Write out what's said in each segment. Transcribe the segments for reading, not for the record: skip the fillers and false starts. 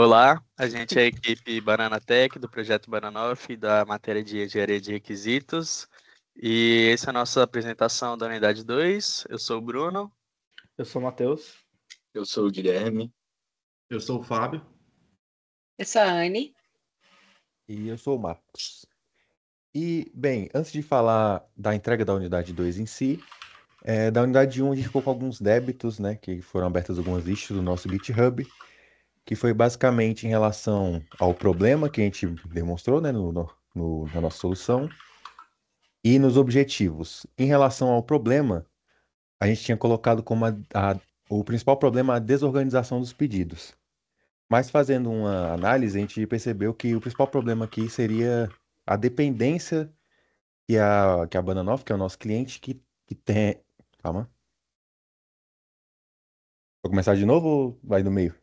Olá, a gente é a equipe Banana Tech do projeto Bananoff da matéria de Engenharia de Requisitos e essa é a nossa apresentação da unidade 2. Eu sou o Bruno. Eu sou o Matheus. Eu sou o Guilherme. Eu sou o Fábio. Eu sou a Anne. E eu sou o Marcos. E, bem, antes de falar da entrega da unidade 2 em si, da unidade 1 a gente ficou com alguns débitos, né, que foram abertas algumas issues do nosso GitHub, que foi basicamente em relação ao problema que a gente demonstrou, né, na nossa solução, e nos objetivos. Em relação ao problema, a gente tinha colocado como o principal problema a desorganização dos pedidos. Mas fazendo uma análise, a gente percebeu que o principal problema aqui seria a dependência que a Bananoff, que é o nosso cliente, que tem. Calma. Vou começar de novo ou vai no meio?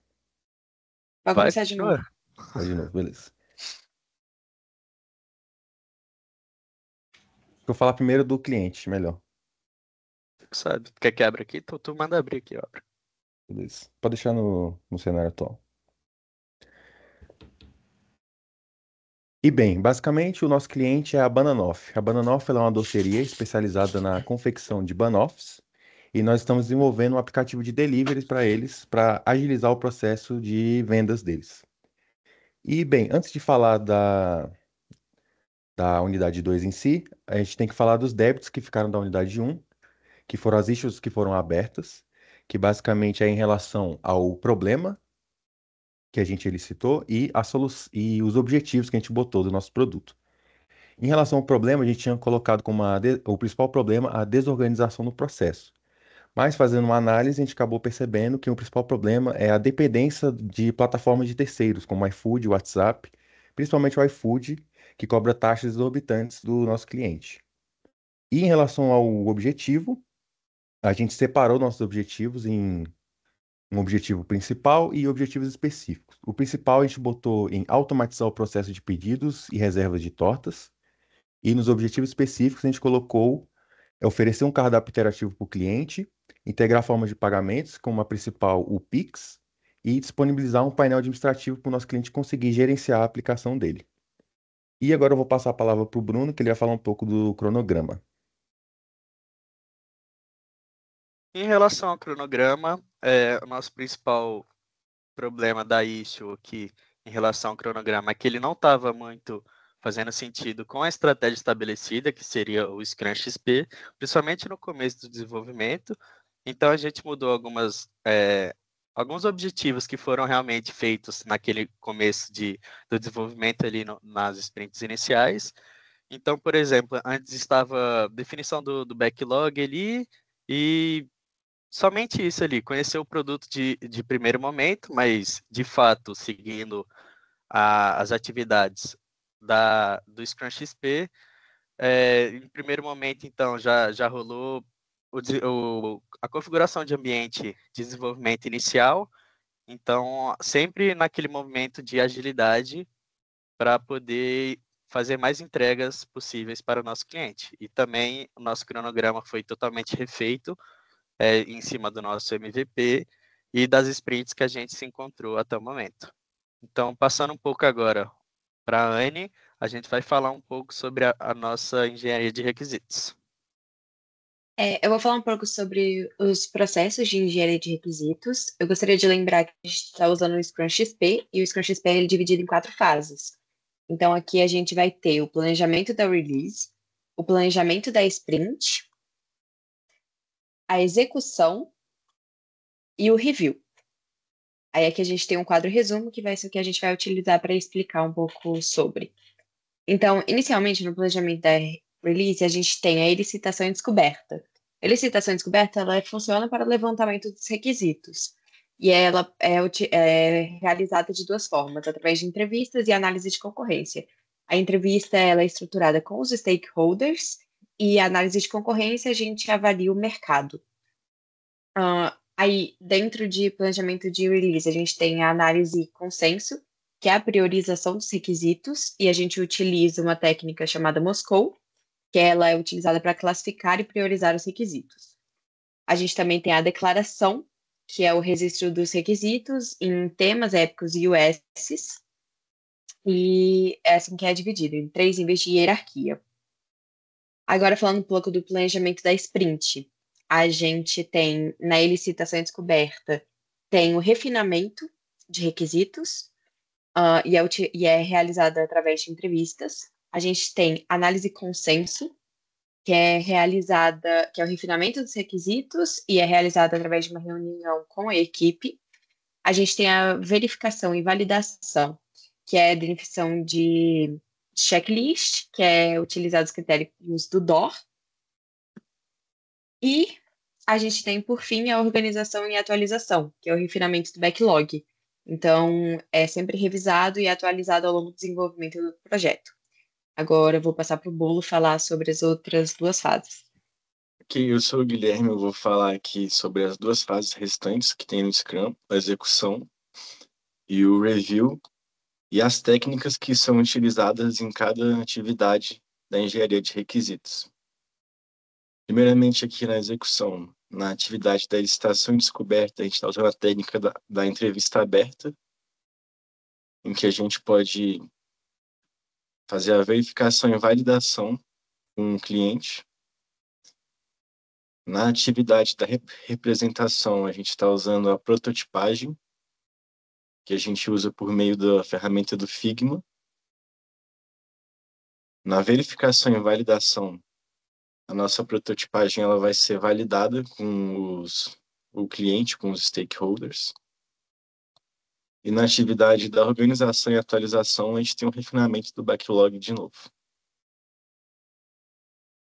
Vai começar de novo. Vai de novo, beleza. Vou falar primeiro do cliente, melhor. Sabe, quer que abra aqui? Tu manda abrir aqui, ó. Beleza. Pode deixar no cenário atual. E bem, basicamente o nosso cliente é a Bananoff. A Bananoff ela é uma doceria especializada na confecção de banoffs e nós estamos desenvolvendo um aplicativo de delivery para eles, para agilizar o processo de vendas deles. E bem, antes de falar da unidade 2 em si, a gente tem que falar dos débitos que ficaram da unidade 1, que foram as issues que foram abertas, que basicamente é em relação ao problema que a gente elicitou e os objetivos que a gente botou do nosso produto. Em relação ao problema, a gente tinha colocado como o principal problema a desorganização no processo. Mas fazendo uma análise, a gente acabou percebendo que o principal problema é a dependência de plataformas de terceiros, como o iFood, o WhatsApp, principalmente o iFood, que cobra taxas exorbitantes do nosso cliente. E em relação ao objetivo, a gente separou nossos objetivos em um objetivo principal e objetivos específicos. O principal a gente botou em automatizar o processo de pedidos e reservas de tortas. E nos objetivos específicos a gente colocou oferecer um cardápio interativo para o cliente, integrar formas de pagamentos, como a principal o Pix, e disponibilizar um painel administrativo para o nosso cliente conseguir gerenciar a aplicação dele. E agora eu vou passar a palavra para o Bruno, que ele vai falar um pouco do cronograma. Em relação ao cronograma, o nosso principal problema da issue aqui em relação ao cronograma é que ele não estava muito fazendo sentido com a estratégia estabelecida, que seria o Scrum XP, principalmente no começo do desenvolvimento. Então, a gente mudou alguns objetivos que foram realmente feitos naquele começo do desenvolvimento ali nas sprints iniciais. Então, por exemplo, antes estava a definição do backlog ali e somente isso ali, conhecer o produto de primeiro momento, mas de fato seguindo as atividades do Scrum XP. Em primeiro momento, então, já rolou a configuração de ambiente de desenvolvimento inicial, então, sempre naquele momento de agilidade para poder fazer mais entregas possíveis para o nosso cliente. E também o nosso cronograma foi totalmente refeito em cima do nosso MVP e das sprints que a gente se encontrou até o momento. Então, passando um pouco agora para a Anne, a gente vai falar um pouco sobre a nossa engenharia de requisitos. Eu vou falar um pouco sobre os processos de engenharia de requisitos. Eu gostaria de lembrar que a gente está usando o Scrum XP, e o Scrum XP é dividido em 4 fases. Então, aqui a gente vai ter o planejamento da release, o planejamento da sprint, a execução e o review. Aí aqui a gente tem um quadro resumo, que vai ser o que a gente vai utilizar para explicar um pouco sobre. Então, inicialmente, no planejamento da release, a gente tem a elicitação e descoberta. A elicitação e descoberta, ela funciona para o levantamento dos requisitos. E ela é realizada de 2 formas, através de entrevistas e análise de concorrência. A entrevista ela é estruturada com os stakeholders e a análise de concorrência a gente avalia o mercado. Aí, dentro de planejamento de release, a gente tem a análise e consenso, que é a priorização dos requisitos, e a gente utiliza uma técnica chamada Moscou, que ela é utilizada para classificar e priorizar os requisitos. A gente também tem a declaração, que é o registro dos requisitos em temas, épicos e USs. E é assim que é dividido, em 3 níveis de hierarquia. Agora, falando um pouco do planejamento da sprint, a gente tem, na licitação e descoberta, tem o refinamento de requisitos, e é realizada através de entrevistas. A gente tem análise e consenso, que é realizada, que é o refinamento dos requisitos e é realizada através de uma reunião com a equipe. A gente tem a verificação e validação, que é a definição de checklist, que é utilizar os critérios do DOR. E a gente tem, por fim, a organização e atualização, que é o refinamento do backlog. Então, é sempre revisado e atualizado ao longo do desenvolvimento do projeto. Agora eu vou passar para o Bolo falar sobre as outras 2 fases. Ok, eu sou o Guilherme, eu vou falar aqui sobre as 2 fases restantes que tem no Scrum, a execução e o review, e as técnicas que são utilizadas em cada atividade da engenharia de requisitos. Primeiramente, aqui na execução, na atividade da licitação e descoberta, a gente está usando a técnica da entrevista aberta, em que a gente pode fazer a verificação e validação com o cliente. Na atividade da representação, a gente está usando a prototipagem, que a gente usa por meio da ferramenta do Figma. Na verificação e validação, a nossa prototipagem ela vai ser validada com o cliente, com os stakeholders. E na atividade da organização e atualização, a gente tem um refinamento do backlog de novo.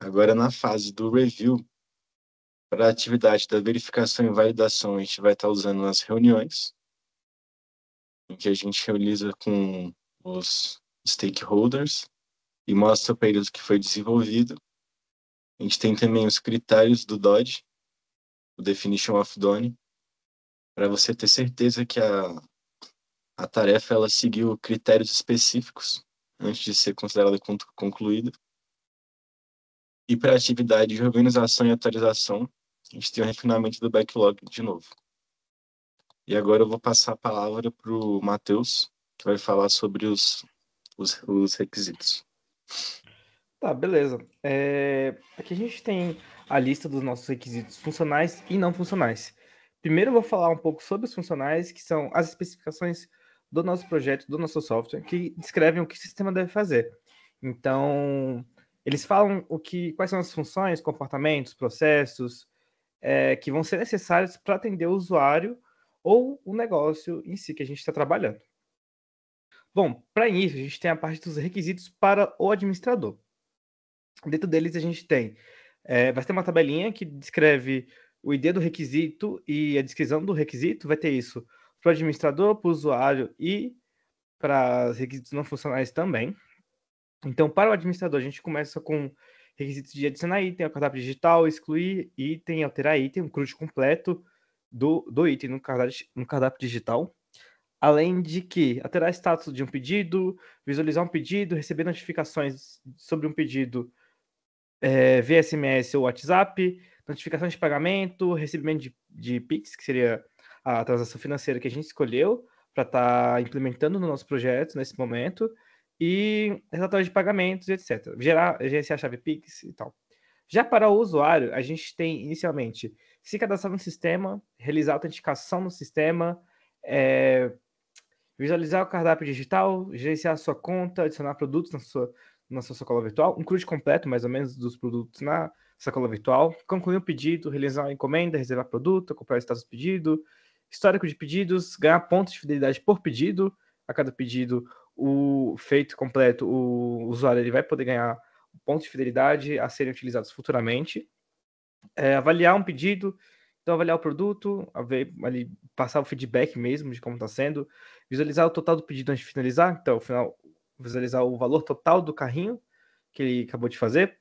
Agora, na fase do review, para a atividade da verificação e validação, a gente vai estar usando as reuniões, em que a gente realiza com os stakeholders e mostra para eles o que foi desenvolvido. A gente tem também os critérios do DOD, o Definition of Done, para você ter certeza que a tarefa ela seguiu critérios específicos antes de ser considerada concluída. E para a atividade de organização e atualização, a gente tem o refinamento do backlog de novo. E agora eu vou passar a palavra para o Matheus, que vai falar sobre os requisitos. Tá, beleza. Aqui a gente tem a lista dos nossos requisitos funcionais e não funcionais. Primeiro eu vou falar um pouco sobre os funcionais, que são as especificações do nosso projeto, do nosso software, que descrevem o que o sistema deve fazer. Então, eles falam quais são as funções, comportamentos, processos, que vão ser necessários para atender o usuário ou o negócio em si que a gente está trabalhando. Bom, para início, a gente tem a parte dos requisitos para o administrador. Dentro deles a gente tem, vai ter uma tabelinha que descreve o ID do requisito e a descrição do requisito, vai ter isso para o administrador, para o usuário e para os requisitos não funcionais também. Então, para o administrador, a gente começa com requisitos de adicionar item, cardápio digital, excluir item, alterar item, um CRUD completo do item no cardápio digital. Além de que alterar status de um pedido, visualizar um pedido, receber notificações sobre um pedido via SMS ou WhatsApp, notificação de pagamento, recebimento de Pix, que seria a transação financeira que a gente escolheu para estar implementando no nosso projeto nesse momento, e relatórios de pagamentos, etc. Gerenciar a chave Pix e tal. Já para o usuário, a gente tem inicialmente se cadastrar no sistema, realizar a autenticação no sistema, visualizar o cardápio digital, gerenciar a sua conta, adicionar produtos na sua sacola virtual, um CRUD completo, mais ou menos, dos produtos na sacola virtual, concluir um pedido, realizar uma encomenda, reservar produto, acompanhar o status do pedido, histórico de pedidos, ganhar pontos de fidelidade por pedido. A cada pedido o feito completo, o usuário ele vai poder ganhar pontos de fidelidade a serem utilizados futuramente. Avaliar um pedido, então avaliar o produto, ali, passar o feedback mesmo de como está sendo, visualizar o total do pedido antes de finalizar, então, visualizar o valor total do carrinho que ele acabou de fazer,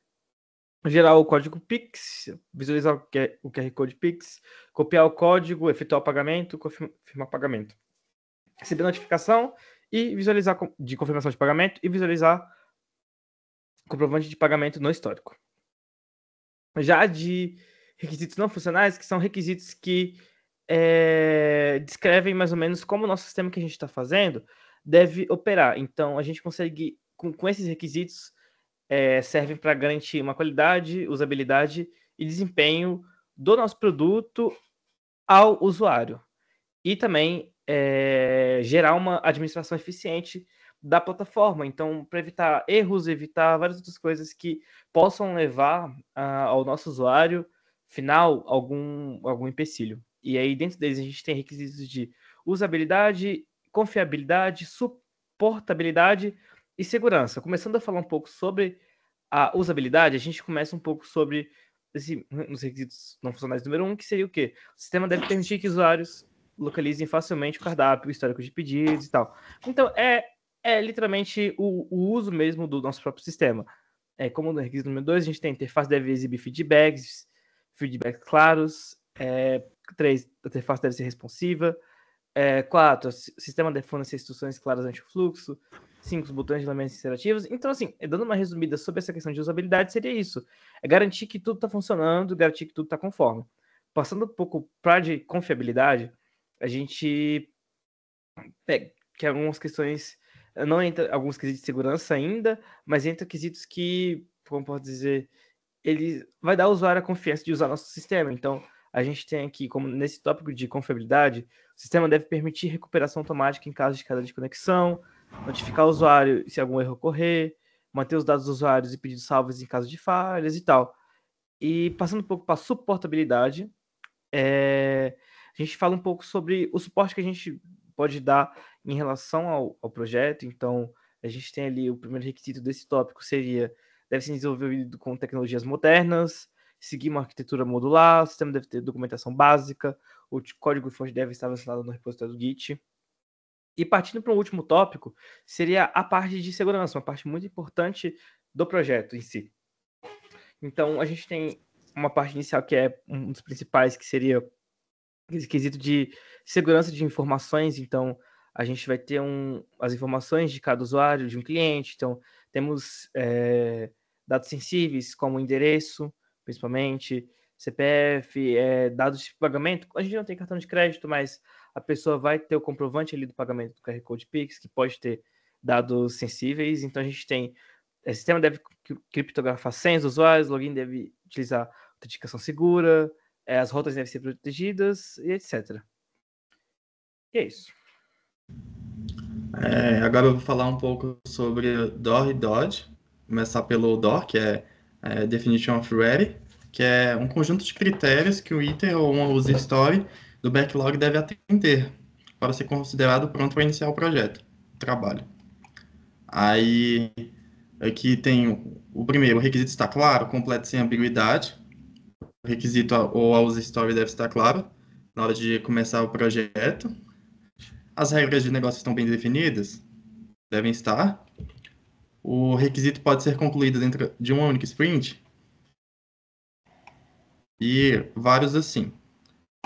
gerar o código Pix, visualizar o QR Code Pix, copiar o código, efetuar o pagamento, confirmar o pagamento. Receber notificação e visualizar de confirmação de pagamento e visualizar comprovante de pagamento no histórico. Já de requisitos não funcionais, que são requisitos que descrevem mais ou menos como o nosso sistema que a gente está fazendo deve operar. Então, a gente consegue, com esses requisitos, servem para garantir uma qualidade, usabilidade e desempenho do nosso produto ao usuário. E também gerar uma administração eficiente da plataforma. Então, para evitar erros, evitar várias outras coisas que possam levar ao nosso usuário final algum empecilho. E aí, dentro deles, a gente tem requisitos de usabilidade, confiabilidade, suportabilidade e segurança. Começando a falar um pouco sobre a usabilidade, a gente começa um pouco sobre os requisitos não funcionais número 1, que seria o quê? O sistema deve permitir que usuários localizem facilmente o cardápio, o histórico de pedidos e tal. Então, é literalmente o uso mesmo do nosso próprio sistema. Como no requisito número 2, a gente tem a interface deve exibir feedbacks claros. 3, a interface deve ser responsiva. 4, o sistema deve fornecer instruções claras ante o fluxo. 5, os botões de elementos interativos. Então, assim, dando uma resumida sobre essa questão de usabilidade, seria isso. É garantir que tudo está funcionando, garantir que tudo está conforme. Passando um pouco para de confiabilidade, a gente que algumas questões não entra alguns quesitos de segurança ainda, mas entra quesitos que, como posso dizer, ele vai dar ao usuário a confiança de usar nosso sistema. Então, a gente tem aqui, como nesse tópico de confiabilidade, o sistema deve permitir recuperação automática em caso de queda de conexão, notificar o usuário se algum erro ocorrer, manter os dados dos usuários e pedidos salvos em caso de falhas e tal. E passando um pouco para suportabilidade, a gente fala um pouco sobre o suporte que a gente pode dar em relação ao projeto. Então, a gente tem ali o primeiro requisito desse tópico seria deve ser desenvolvido com tecnologias modernas, seguir uma arquitetura modular, o sistema deve ter documentação básica, o código-fonte deve estar instalado no repositório do Git. E partindo para o último tópico, seria a parte de segurança, uma parte muito importante do projeto em si. Então, a gente tem uma parte inicial que é um dos principais, que seria esse quesito de segurança de informações. Então, a gente vai ter as informações de cada usuário, de um cliente. Então, temos dados sensíveis, como endereço, principalmente, CPF, dados de pagamento. A gente não tem cartão de crédito, mas a pessoa vai ter o comprovante ali do pagamento do QR Code Pix, que pode ter dados sensíveis. Então, a gente tem... O sistema deve criptografar senhas dos usuários, o login deve utilizar autenticação segura, as rotas devem ser protegidas e etc. E é isso. Agora eu vou falar um pouco sobre DOR e DOD. Começar pelo DOR, que é Definition of Ready, que é um conjunto de critérios que o item ou uma user story do backlog deve atender para ser considerado pronto para iniciar o projeto, o trabalho. Aí, aqui tem o primeiro, o requisito está claro, completo sem ambiguidade. O requisito ou a user story deve estar claro na hora de começar o projeto. As regras de negócio estão bem definidas? Devem estar. O requisito pode ser concluído dentro de uma única sprint? E vários assim.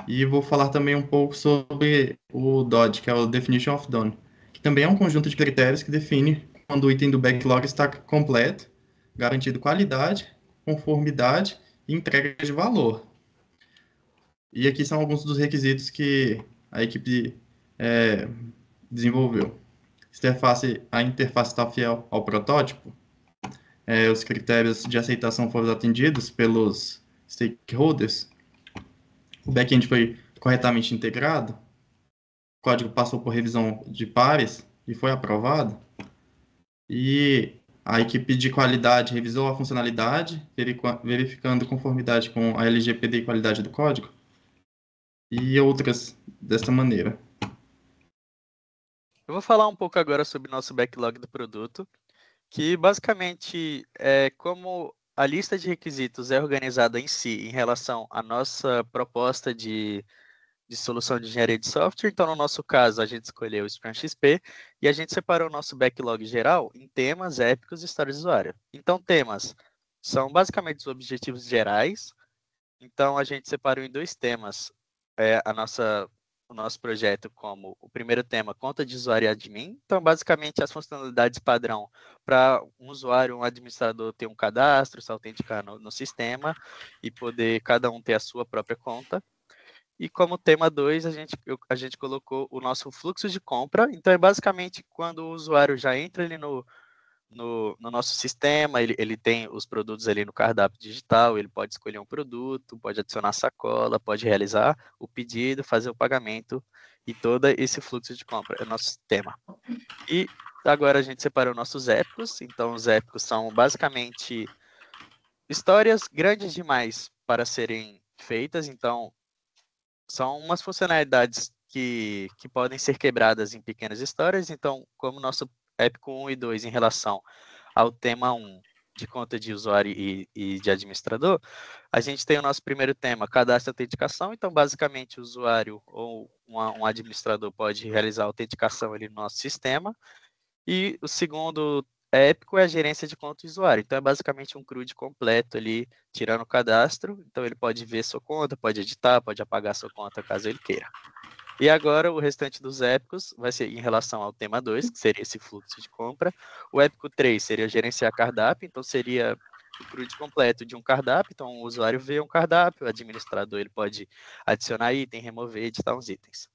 E vou falar também um pouco sobre o DOD, que é o Definition of Done, que também é um conjunto de critérios que define quando o item do backlog está completo, garantindo qualidade, conformidade e entrega de valor. E aqui são alguns dos requisitos que a equipe desenvolveu. A interface está fiel ao protótipo. Os critérios de aceitação foram atendidos pelos stakeholders. O back-end foi corretamente integrado. O código passou por revisão de pares e foi aprovado. E a equipe de qualidade revisou a funcionalidade, verificando conformidade com a LGPD e qualidade do código. E outras dessa maneira. Eu vou falar um pouco agora sobre o nosso backlog do produto, que basicamente é como a lista de requisitos é organizada em si em relação à nossa proposta de solução de engenharia de software. Então, no nosso caso, a gente escolheu o Scrum XP e a gente separou o nosso backlog geral em temas, épicos e histórias de usuário. Então, temas são basicamente os objetivos gerais. Então, a gente separou em 2 temas o nosso projeto, como o primeiro tema, conta de usuário e admin. Então, basicamente, as funcionalidades padrão para um usuário, um administrador ter um cadastro, se autenticar no sistema e poder cada um ter a sua própria conta. E como tema 2, a gente colocou o nosso fluxo de compra. Então, é basicamente quando o usuário já entra ali no nosso sistema, ele tem os produtos ali no cardápio digital, ele pode escolher um produto, pode adicionar sacola, pode realizar o pedido, fazer o pagamento e todo esse fluxo de compra é o nosso tema. E agora a gente separou nossos épicos. Então, os épicos são basicamente histórias grandes demais para serem feitas. Então, são umas funcionalidades que podem ser quebradas em pequenas histórias. Então, como o nosso épico 1 e 2 em relação ao tema 1 de conta de usuário e de administrador, a gente tem o nosso primeiro tema, cadastro e autenticação. Então, basicamente, o usuário ou um administrador pode realizar a autenticação ali no nosso sistema. E o segundo épico é a gerência de conta do usuário. Então, é basicamente um CRUD completo ali, tirando o cadastro. Então, ele pode ver sua conta, pode editar, pode apagar sua conta caso ele queira. E agora, o restante dos épicos vai ser em relação ao tema 2, que seria esse fluxo de compra. O épico 3 seria gerenciar cardápio. Então, seria o CRUD completo de um cardápio. Então, o usuário vê um cardápio, o administrador ele pode adicionar item, remover, editar uns itens.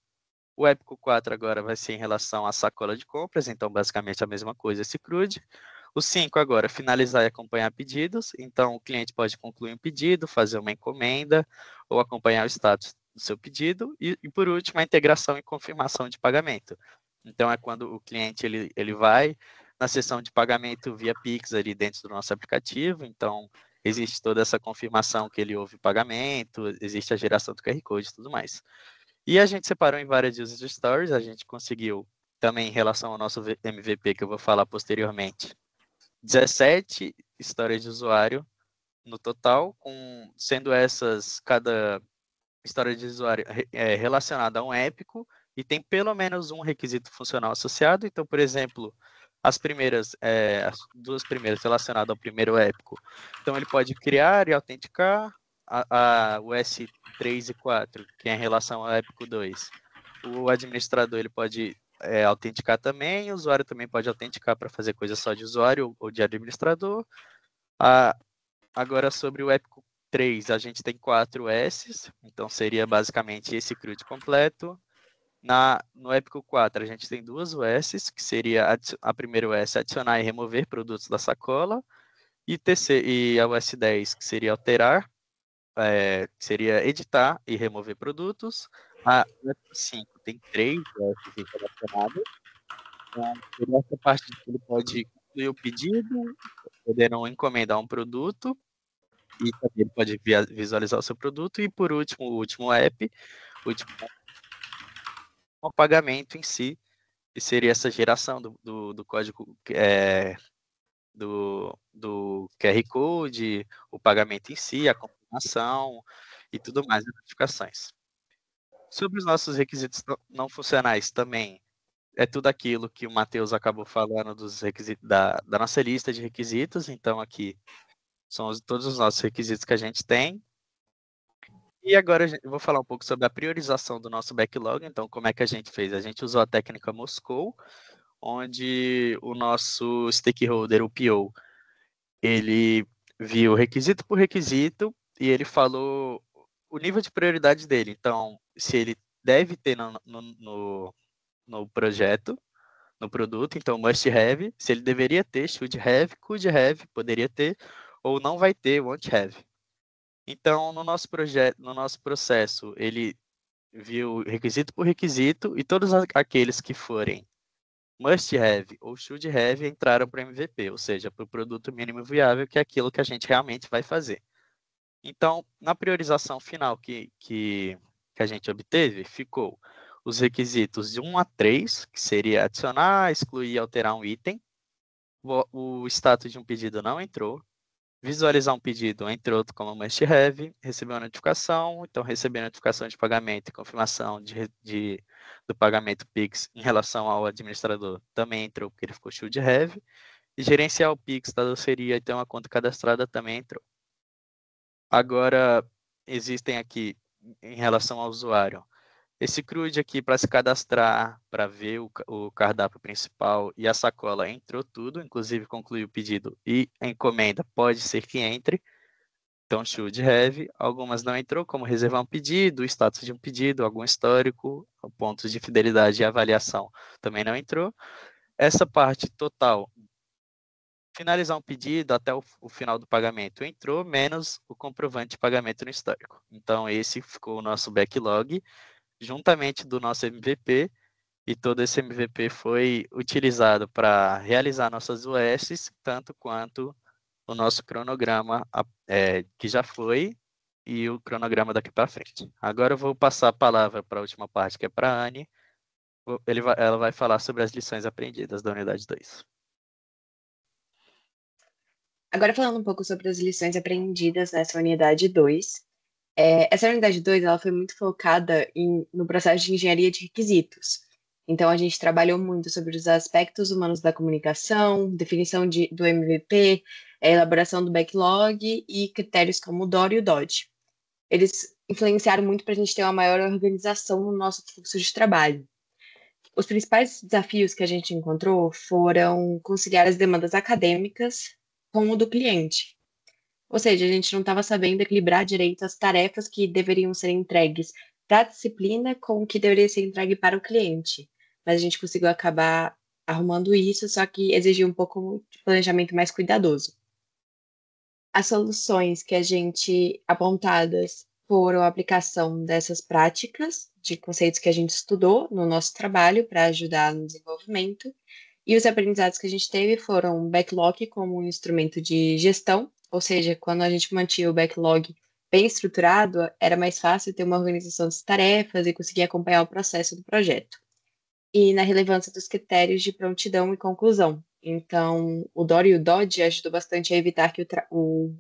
O épico 4 agora vai ser em relação à sacola de compras, então basicamente a mesma coisa esse CRUD. O 5 agora, finalizar e acompanhar pedidos, então o cliente pode concluir um pedido, fazer uma encomenda ou acompanhar o status do seu pedido. E por último, a integração e confirmação de pagamento. Então é quando o cliente ele vai na seção de pagamento via Pix ali dentro do nosso aplicativo, então existe toda essa confirmação que ele houve o pagamento, existe a geração do QR Code e tudo mais. E a gente separou em várias user stories, a gente conseguiu também em relação ao nosso MVP, que eu vou falar posteriormente, 17 histórias de usuário no total, sendo essas, cada história de usuário relacionada a um épico e tem pelo menos um requisito funcional associado. Então, por exemplo, as duas primeiras relacionadas ao primeiro épico. Então, ele pode criar e autenticar o S3 e 4, que é em relação ao épico 2. O administrador ele pode autenticar também, o usuário também pode autenticar para fazer coisa só de usuário ou de administrador. Agora, sobre o épico 3, a gente tem 4 S's, então seria basicamente esse CRUD completo. No épico 4, a gente tem duas USs, que seria a primeira US, adicionar e remover produtos da sacola, e a US 10, que seria alterar, que seria editar e remover produtos. A US 5 tem 3 USs relacionadas. Então, essa parte ele pode concluir o pedido, podendo encomendar um produto, e também ele pode visualizar o seu produto. E por último, o último app, o pagamento em si, que seria essa geração do código do QR Code, o pagamento em si, a confirmação e tudo mais, as notificações. Sobre os nossos requisitos não funcionais também, é tudo aquilo que o Matheus acabou falando dos requisitos da nossa lista de requisitos. Então, aqui são todos os nossos requisitos que a gente tem. E agora eu vou falar um pouco sobre a priorização do nosso backlog. Então, como é que a gente fez? A gente usou a técnica Moscou, onde o nosso stakeholder, o PO, ele viu requisito por requisito e ele falou o nível de prioridade dele. Então, se ele deve ter no projeto, no produto, então must have, se ele deveria ter, should have, could have, poderia ter, ou não vai ter, won't have. Então, no nosso projeto, no nosso processo, ele viu requisito por requisito e todos aqueles que forem must have ou should have entraram para o MVP, ou seja, para o produto mínimo viável, que é aquilo que a gente realmente vai fazer. Então, na priorização final que a gente obteve, ficou os requisitos de 1 a 3, que seria adicionar, excluir e alterar um item. O status de um pedido não entrou. Visualizar um pedido entrou como must have, receber uma notificação, então receber a notificação de pagamento e confirmação do pagamento Pix em relação ao administrador também entrou, porque ele ficou should have, e gerenciar o Pix da doceria e ter uma conta cadastrada também entrou. Agora, existem aqui, em relação ao usuário, esse CRUD aqui para se cadastrar, para ver o cardápio principal e a sacola entrou tudo, inclusive concluiu o pedido e a encomenda pode ser que entre. então should have. Algumas não entrou, como reservar um pedido, status de um pedido, algum histórico, pontos de fidelidade e avaliação também não entrou. Essa parte total, finalizar um pedido até o final do pagamento entrou, menos o comprovante de pagamento no histórico. Então, esse ficou o nosso backlog, juntamente do nosso MVP, e todo esse MVP foi utilizado para realizar nossas USs, tanto quanto o nosso cronograma que já foi e o cronograma daqui para frente. Agora eu vou passar a palavra para a última parte, que é para a Anne. Ela vai falar sobre as lições aprendidas da unidade 2. Agora falando um pouco sobre as lições aprendidas nessa unidade 2. Essa unidade 2 ela foi muito focada no processo de engenharia de requisitos. Então, a gente trabalhou muito sobre os aspectos humanos da comunicação, definição do MVP, elaboração do backlog e critérios como o DOR e o DOD. Eles influenciaram muito para a gente ter uma maior organização no nosso fluxo de trabalho. Os principais desafios que a gente encontrou foram conciliar as demandas acadêmicas com o do cliente. Ou seja, a gente não estava sabendo equilibrar direito as tarefas que deveriam ser entregues para a disciplina com o que deveria ser entregue para o cliente. Mas a gente conseguiu acabar arrumando isso, só que exigiu um pouco de planejamento mais cuidadoso. As soluções que a gente apontadas foram a aplicação dessas práticas, de conceitos que a gente estudou no nosso trabalho para ajudar no desenvolvimento, e os aprendizados que a gente teve foram o backlog como um instrumento de gestão, ou seja, quando a gente mantinha o backlog bem estruturado, era mais fácil ter uma organização das tarefas e conseguir acompanhar o processo do projeto. E na relevância dos critérios de prontidão e conclusão. Então, o DOR e o DOD ajudou bastante a evitar que o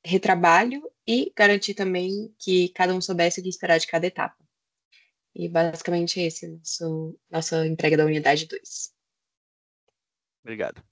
retrabalho e garantir também que cada um soubesse o que esperar de cada etapa. E basicamente esse é nossa entrega da unidade 2. Obrigado.